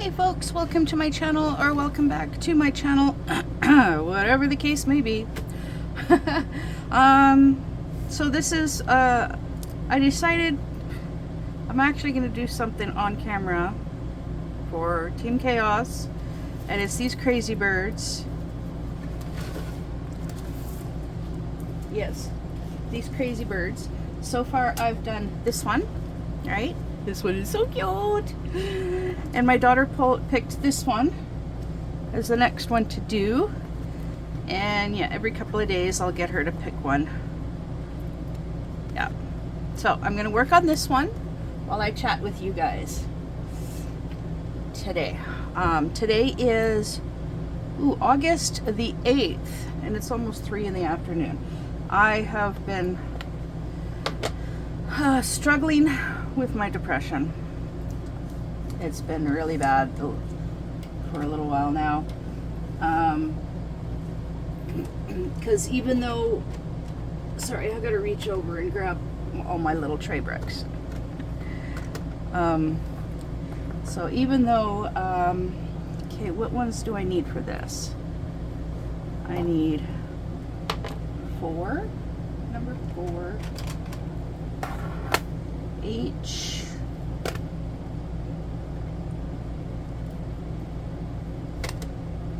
Hey folks, welcome to my channel, or welcome back to my channel, whatever the case may be. So this is, I decided I'm actually going to do something on camera for Team Chaos, and it's these crazy birds. Yes, these crazy birds. So far I've done this one, right? This one is so cute. And my daughter picked this one as the next one to do. And yeah, every couple of days I'll get her to pick one. Yeah. So I'm going to work on this one while I chat with you guys today. Today is August the 8th, and it's almost 3 in the afternoon. I have been struggling with my depression. It's been really bad for a little while now. Because even though, sorry, I gotta reach over and grab all my little tray bricks. So even though, okay, what ones do I need for this? I need 4, number 4, H,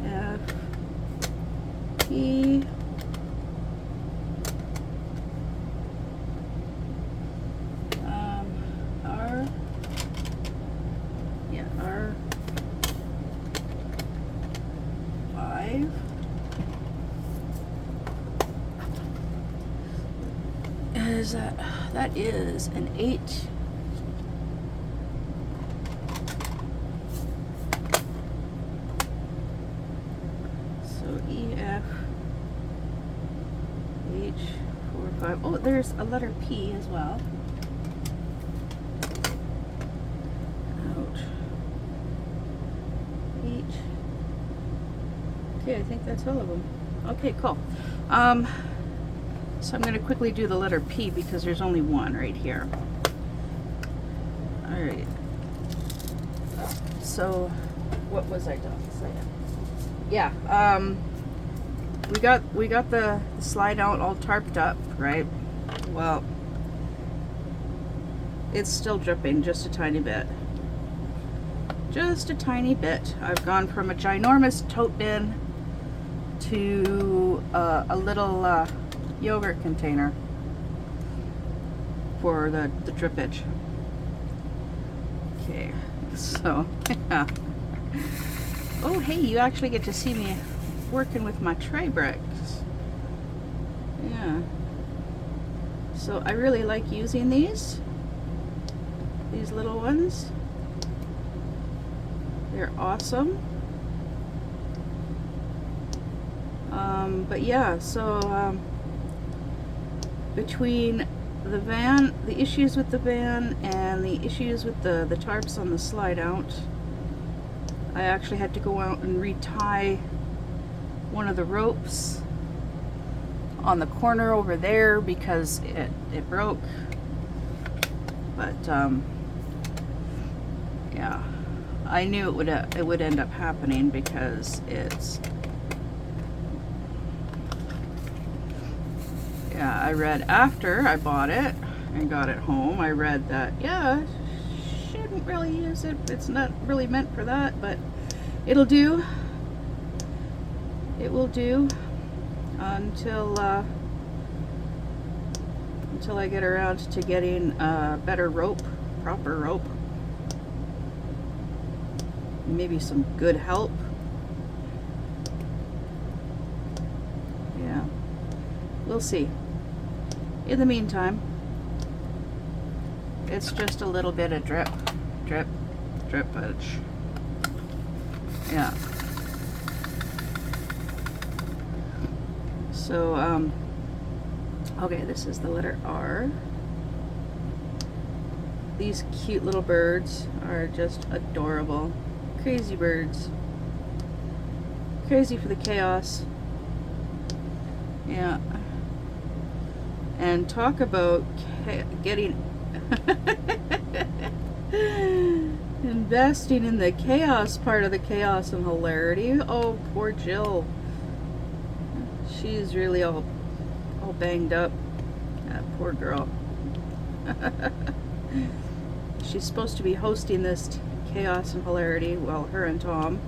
F, E, R, yeah, R, 5, is that is an 8, so E, F, H, 4, 5. Oh, there's a letter P as well. Ouch. H. Okay, I think that's all of them. Okay, cool. So I'm going to quickly do the letter P because there's only one right here. All right. So, what was I done saying? Yeah. We got the slide out all tarped up, right? Well, it's still dripping just a tiny bit. Just a tiny bit. I've gone from a ginormous tote bin to a little yogurt container for the drippage. Okay, so yeah. Oh hey, you actually get to see me working with my tray bricks. Yeah. So I really like using these little ones. They're awesome. But yeah, so between the van, the issues with the van, and the issues with the tarps on the slide out, I actually had to go out and retie one of the ropes on the corner over there because it broke. But yeah, I knew it would end up happening because it's, yeah, I read after I bought it and got it home, I read that, yeah, shouldn't really use it. It's not really meant for that, but it'll do. It will do until I get around to getting a better rope, proper rope. Maybe some good help. Yeah, we'll see. In the meantime, it's just a little bit of drip, drip, drippage. Yeah. So, okay, this is the letter R. These cute little birds are just adorable. Crazy birds. Crazy for the chaos. Yeah. And talk about getting Investing in the chaos part of the chaos and hilarity. Oh, poor Jill. She's really all banged up. That poor girl. She's supposed to be hosting this chaos and hilarity, well, her and Tom.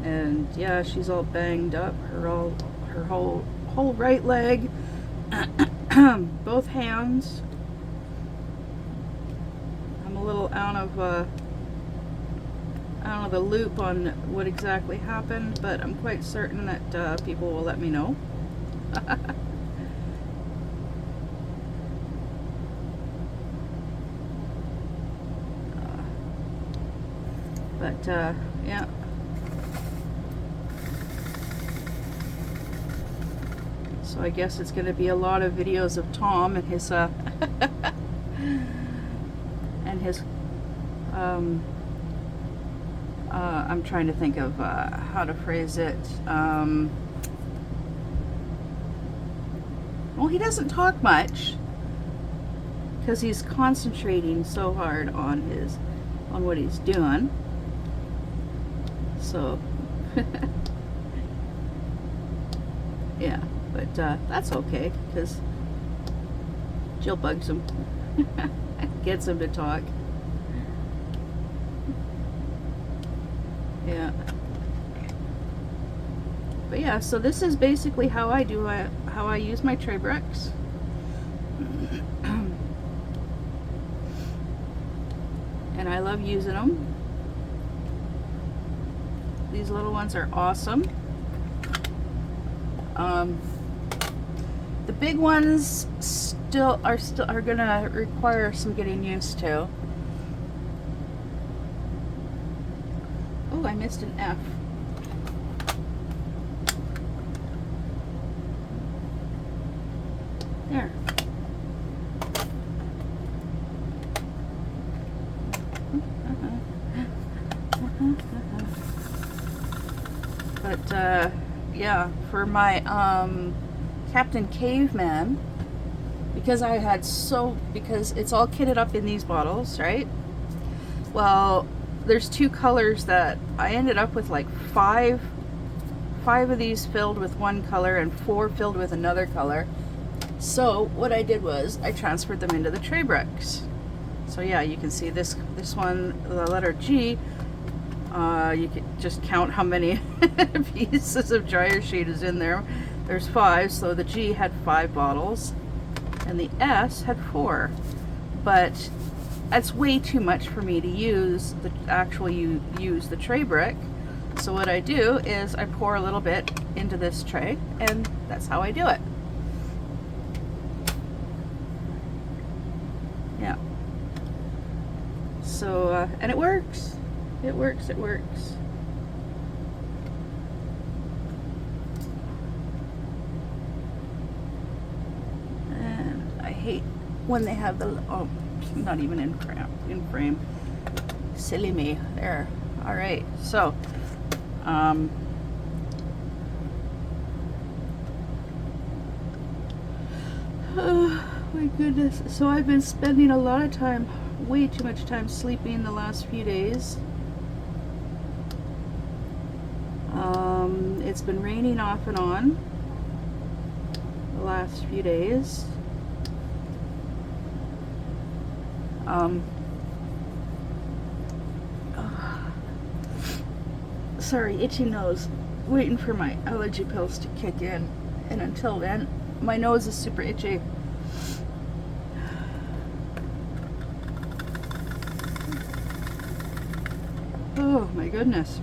And yeah, she's all banged up. Her whole right leg, both hands. I'm a little out of the loop on what exactly happened, but I'm quite certain that people will let me know. But yeah. So I guess it's going to be a lot of videos of Tom and his I'm trying to think of how to phrase it. Well, he doesn't talk much because he's concentrating so hard on what he's doing. So yeah, but that's okay because Jill bugs him, gets him to talk. Yeah. But yeah, so this is basically how I use my tray bricks. And I love using them. These little ones are awesome. The big ones are gonna require some getting used to. Oh, I missed an F. There. But yeah, for my Captain Caveman, because it's all kitted up in these bottles, right? Well, there's 2 colors that I ended up with, like 5 of these filled with one color and 4 filled with another color. So what I did was I transferred them into the tray bricks. So yeah, you can see this one, the letter G. You can just count how many pieces of dryer sheet is in there. There's 5, so the G had 5 bottles, and the S had 4. But that's way too much for me to use use the tray brick. So what I do is I pour a little bit into this tray, and that's how I do it. Yeah. So and it works. It works. And I hate when they have the not even in frame. Silly me. There. All right. So oh my goodness. So I've been spending a lot of time, way too much time sleeping the last few days. It's been raining off and on the last few days. Sorry, itchy nose. Waiting for my allergy pills to kick in. And until then, my nose is super itchy. Oh my goodness.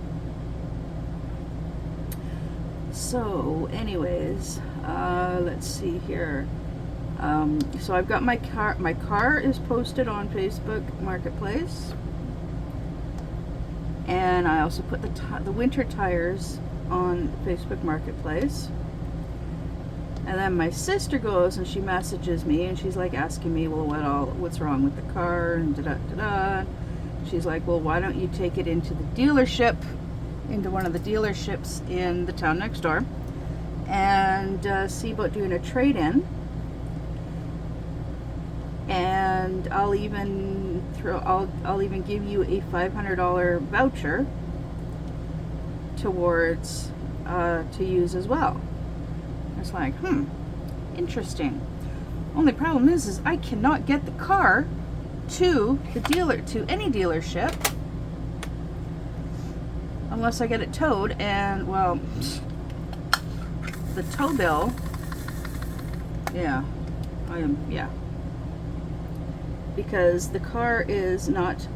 So anyways, let's see here. So I've got my car is posted on Facebook Marketplace, and I also put the winter tires on Facebook Marketplace. And then my sister goes and she messages me and she's like asking me, well, what's wrong with the car, and da-da-da-da. She's like, well, why don't you take it into the dealership, into one of the dealerships in the town next door, and see about doing a trade-in. and I'll even give you a $500 voucher towards to use as well. It's like, interesting. Only problem is I cannot get the car to any dealership unless I get it towed, and well, the tow bill, yeah, because the car is not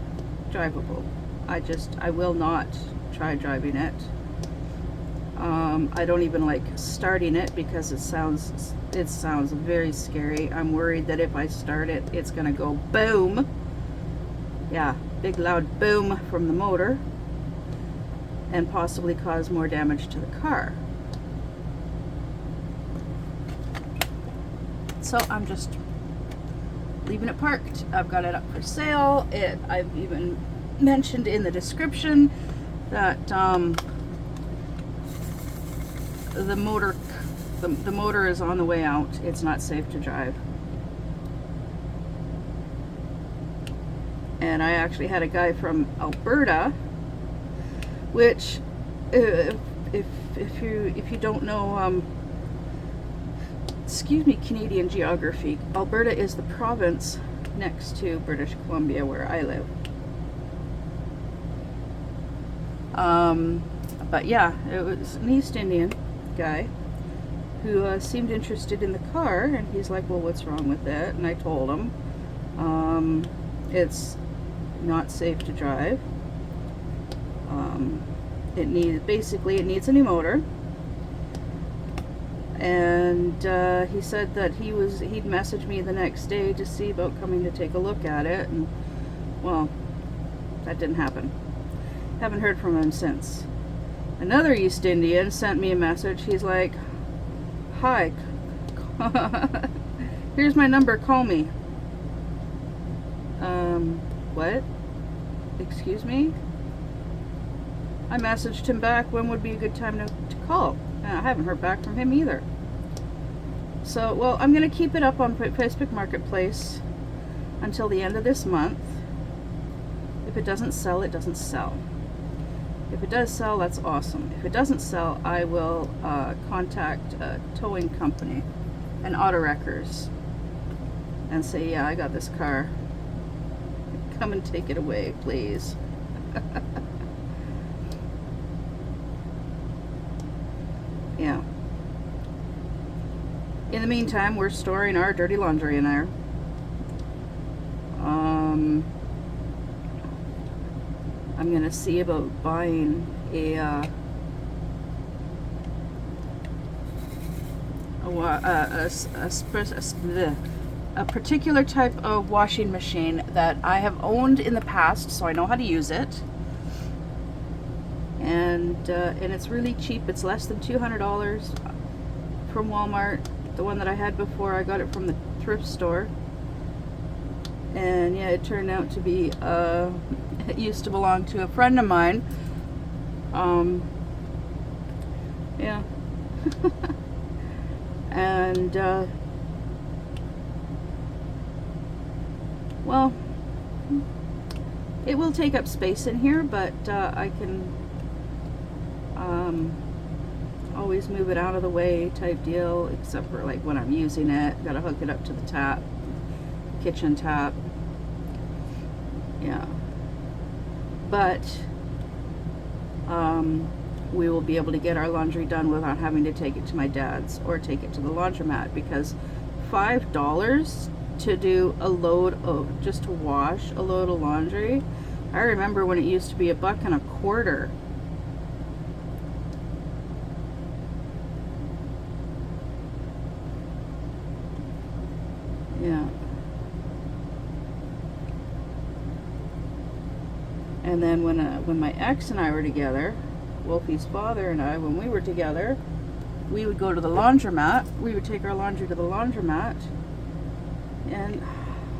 drivable. I will not try driving it. I don't even like starting it because it sounds very scary. I'm worried that if I start it, it's gonna go boom. Yeah, big loud boom from the motor and possibly cause more damage to the car. So I'm just leaving it parked. I've got it up for sale. I've even mentioned in the description that the motor is on the way out. It's not safe to drive. And I actually had a guy from Alberta, which if you don't know, excuse me, Canadian geography, Alberta is the province next to British Columbia where I live. But yeah, it was an East Indian guy who seemed interested in the car, and he's like, well, what's wrong with it? And I told him it's not safe to drive. It needs a new motor. And he said that he'd message me the next day to see about coming to take a look at it, and well, that didn't happen. Haven't heard from him since. Another East Indian sent me a message. He's like, hi, here's my number, call me. What? Excuse me? I messaged him back, when would be a good time to call? And I haven't heard back from him either. So, well, I'm going to keep it up on Facebook Marketplace until the end of this month. If it doesn't sell, it doesn't sell. If it does sell, that's awesome. If it doesn't sell, I will contact a towing company and auto wreckers and say, yeah, I got this car. Come and take it away, please. Yeah. In the meantime, we're storing our dirty laundry in there. I'm gonna see about buying a particular type of washing machine that I have owned in the past, so I know how to use it. And it's really cheap. It's less than $200 from Walmart. The one that I had before, I got it from the thrift store. And yeah, it turned out to be, it used to belong to a friend of mine. Yeah. And, well, it will take up space in here, but I can always move it out of the way type deal, except for like when I'm using it. Gotta hook it up to the tap, kitchen tap. Yeah. But we will be able to get our laundry done without having to take it to my dad's or take it to the laundromat, because $5 to do a load of, just to wash a load of laundry. I remember when it used to be $1.25. Yeah. And then when my ex and I were together, Wolfie's father and I, when we were together, we would go to the laundromat. We would take our laundry to the laundromat. And,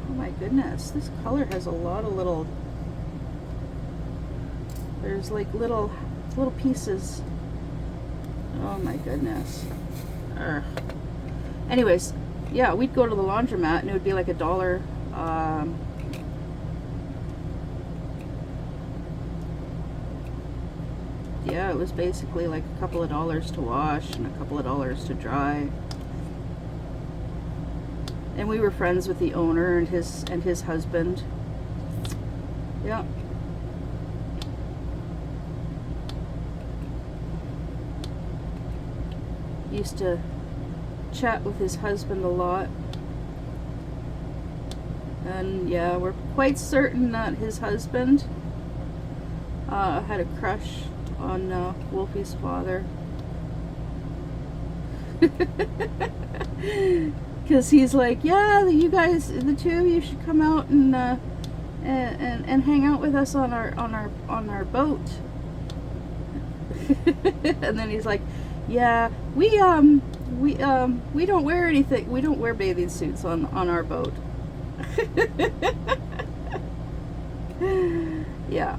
oh my goodness, this color has a lot of little, there's like little pieces. Oh my goodness. Anyways, yeah, we'd go to the laundromat and it would be like $1 Yeah, it was basically like a couple of dollars to wash and a couple of dollars to dry. And we were friends with the owner and his husband. Yeah. Used to chat with his husband a lot. And yeah, we're quite certain that his husband had a crush on Wolfie's father. Because he's like, yeah, you guys, the two of you should come out and hang out with us on our boat. And then he's like, yeah, we don't wear anything. We don't wear bathing suits on our boat. Yeah.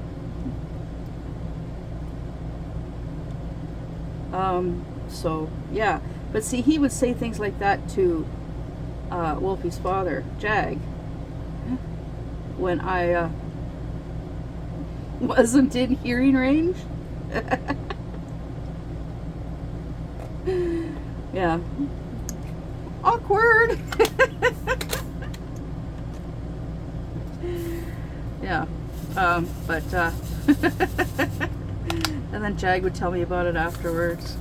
So yeah, but see, he would say things like that to Wolfie's father, Jag, when I wasn't in hearing range. Yeah. Awkward. Yeah. But and then Jag would tell me about it afterwards.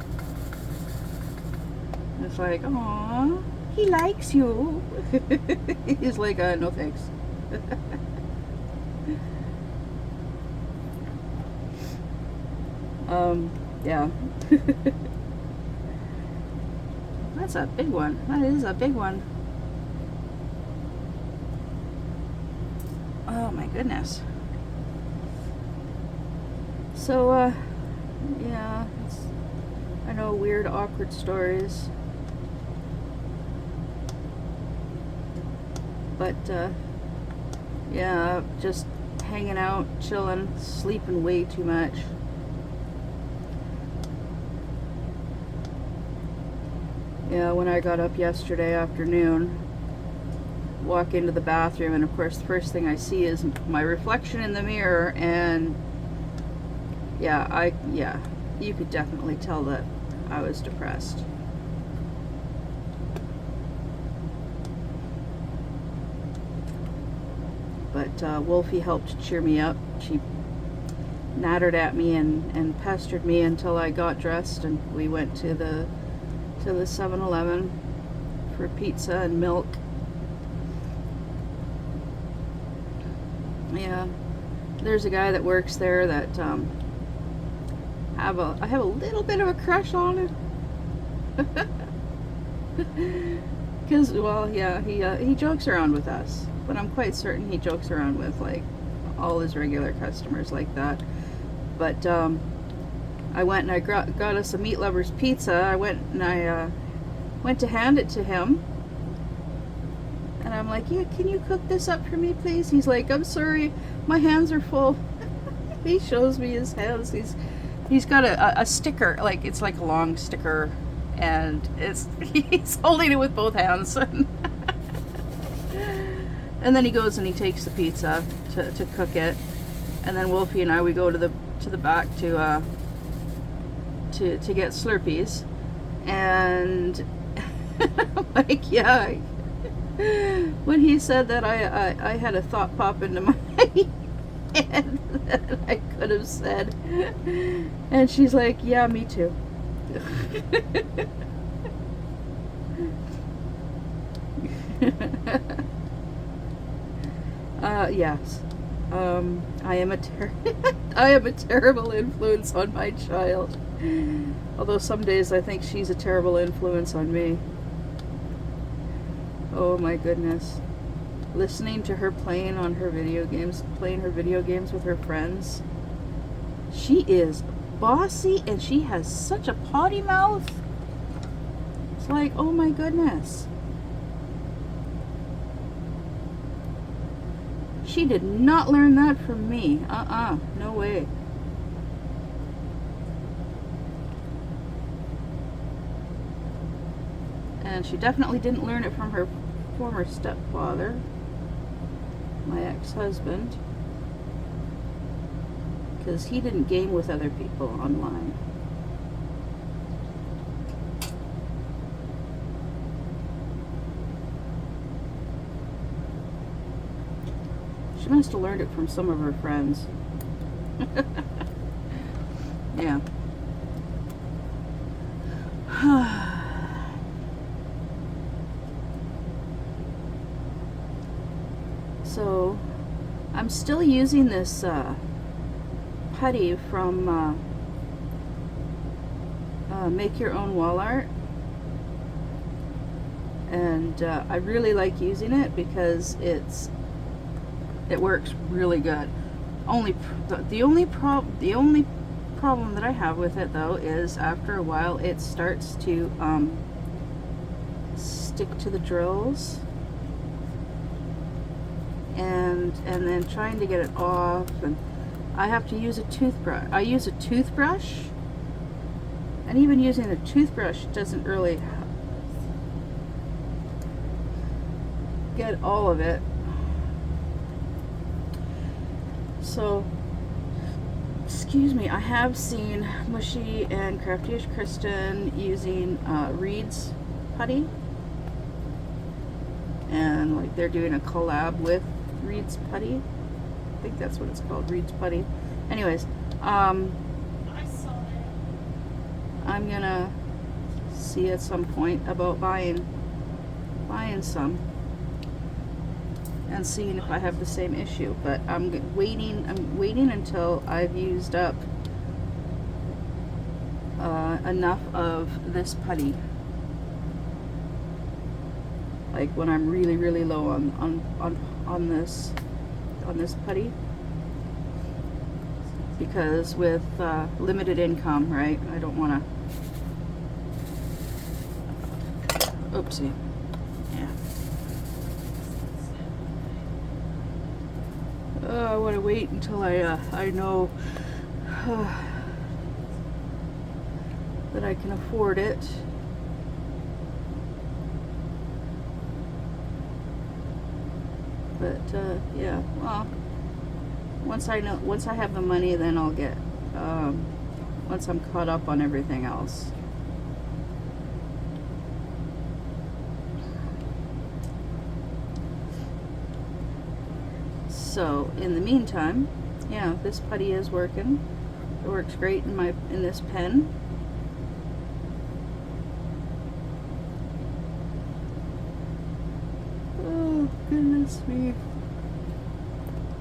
It's like, aw, he likes you. He's like, no thanks. Yeah. That's a big one. That is a big one. Oh my goodness. So, yeah, I know, weird, awkward stories. But, yeah, just hanging out, chilling, sleeping way too much. Yeah, when I got up yesterday afternoon, walk into the bathroom, and of course the first thing I see is my reflection in the mirror, and yeah, you could definitely tell that I was depressed. But Wolfie helped cheer me up. She nattered at me and pestered me until I got dressed, and we went to the 7-Eleven for pizza and milk. Yeah, there's a guy that works there that I have a little bit of a crush on him. Because, well, yeah, he jokes around with us, but I'm quite certain he jokes around with like all his regular customers like that. But I went and I got us a Meat Lovers pizza. I went to hand it to him, and I'm like, yeah, can you cook this up for me, please? He's like, I'm sorry, my hands are full. He shows me his hands. He's got a sticker, like it's like a long sticker, and he's holding it with both hands. And then he goes and he takes the pizza to cook it, and then Wolfie and I, we go to the back to get Slurpees, and like, yeah, when he said that, I had a thought pop into my head that I could have said, and she's like, yeah, me too. Yes. I am a terrible influence on my child. Although some days I think she's a terrible influence on me. Oh my goodness. Listening to her playing her video games with her friends. She is bossy, and she has such a potty mouth. It's like, oh my goodness. She did not learn that from me. No way. And she definitely didn't learn it from her former stepfather. my ex-husband, because he didn't game with other people online. She must have learned it from some of her friends. Yeah. So, I'm still using this putty from Make Your Own Wall Art, and I really like using it because it works really good. The only problem that I have with it though is after a while it starts to stick to the drills, and then trying to get it off, and I have to use a toothbrush. I use a toothbrush, and even using a toothbrush doesn't really get all of it. So, excuse me, I have seen Mushy and Crafty-ish Kristen using Reed's putty, and like they're doing a collab with Reed's putty. I think that's what it's called, Reed's putty. Anyways, I saw that. I'm gonna see at some point about buying some and seeing if I have the same issue, but I'm waiting until I've used up enough of this putty, like when I'm really low on this putty, because with limited income, right, I don't want to, oopsie, yeah. I want to wait until I know that I can afford it. But yeah, well, once I have the money, then I'll get once I'm caught up on everything else. So in the meantime, yeah, this putty is working. It works great in this pen. Oh goodness me!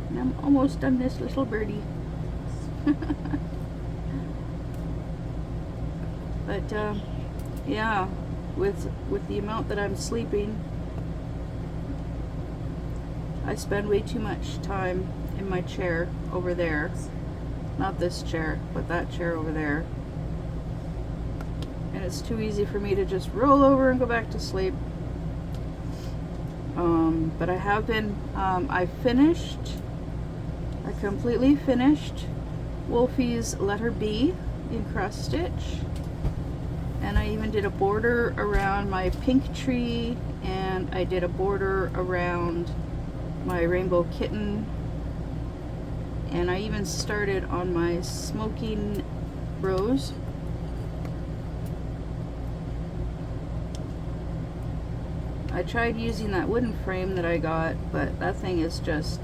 And I'm almost done this little birdie. But yeah, with the amount that I'm sleeping, I spend way too much time in my chair over there. Not this chair, but that chair over there. And it's too easy for me to just roll over and go back to sleep. But I have been, I completely finished Wolfie's letter B in cross stitch. And I even did a border around my pink tree, and I did a border around my rainbow kitten, and I even started on my smoking rose. I tried using that wooden frame that I got, but that thing is just,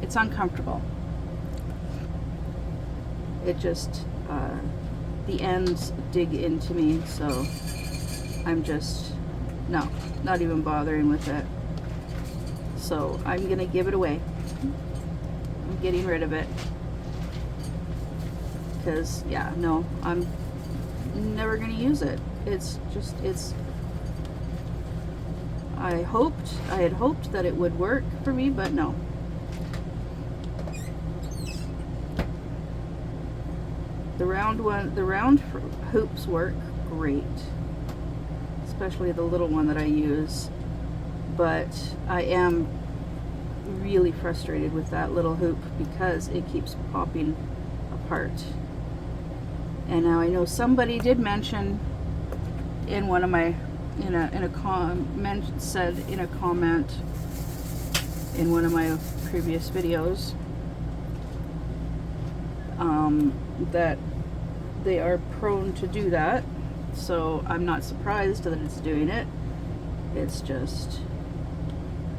it's uncomfortable. It just, the ends dig into me, so I'm just, no, not even bothering with it. So I'm gonna give it away. I'm getting rid of it. Because, yeah, no, I'm never gonna use it. It's just, I had hoped that it would work for me, but no. The round hoops work great. Especially the little one that I use. But I am really frustrated with that little hoop because it keeps popping apart. And now I know somebody did mention in one of my, in a comment, said in a comment, in one of my previous videos that they are prone to do that. So I'm not surprised that it's doing it. It's just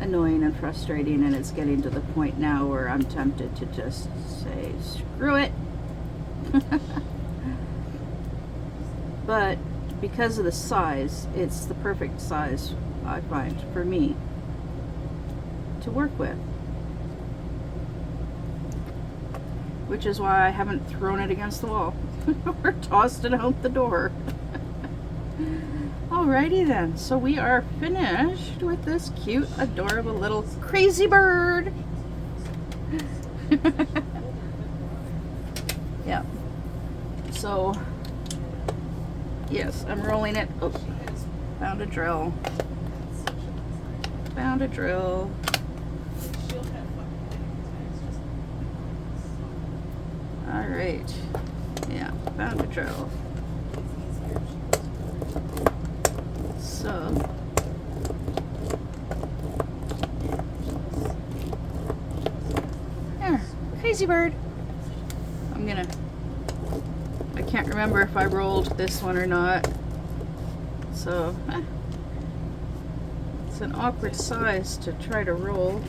annoying and frustrating, and it's getting to the point now where I'm tempted to just say, screw it. But because of the size, it's the perfect size, I find, for me to work with. Which is why I haven't thrown it against the wall or tossed it out the door. Alrighty then, so we are finished with this cute, adorable little crazy bird. Yeah. So, yes, I'm rolling it. Oh, found a drill. Found a drill. Alright. Yeah, found a drill. So, there, crazy bird. I can't remember if I rolled this one or not. So, it's an awkward size to try to roll.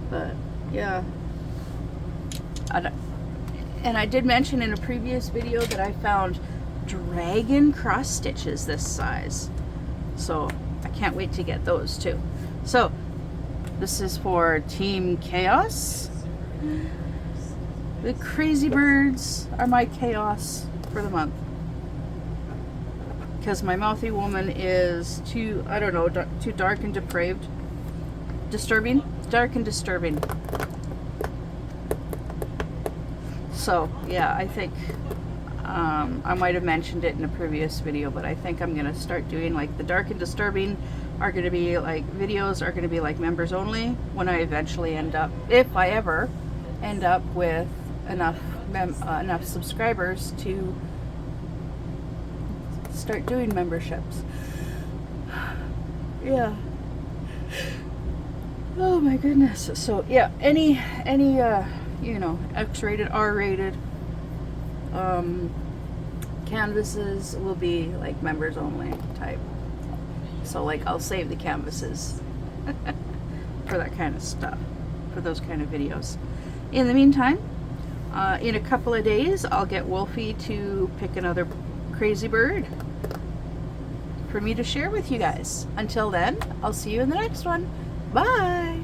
But, yeah. And I did mention in a previous video that I found dragon cross stitches this size. So I can't wait to get those too. So this is for Team Chaos. The crazy birds are my chaos for the month. Because my mouthy woman is too, I don't know, too dark and depraved. Disturbing? Dark and disturbing. So, yeah, I think I might have mentioned it in a previous video, but I think I'm going to start doing like the dark and disturbing are going to be like videos are going to be like members only when I eventually end up, if I ever end up with enough subscribers to start doing memberships. Yeah. Oh my goodness. So yeah, any you know, X-rated, R-rated canvases will be like members only type. So like I'll save the canvases for that kind of stuff, for those kind of videos. In the meantime, in a couple of days, I'll get Wolfie to pick another crazy bird for me to share with you guys. Until then, I'll see you in the next one. Bye!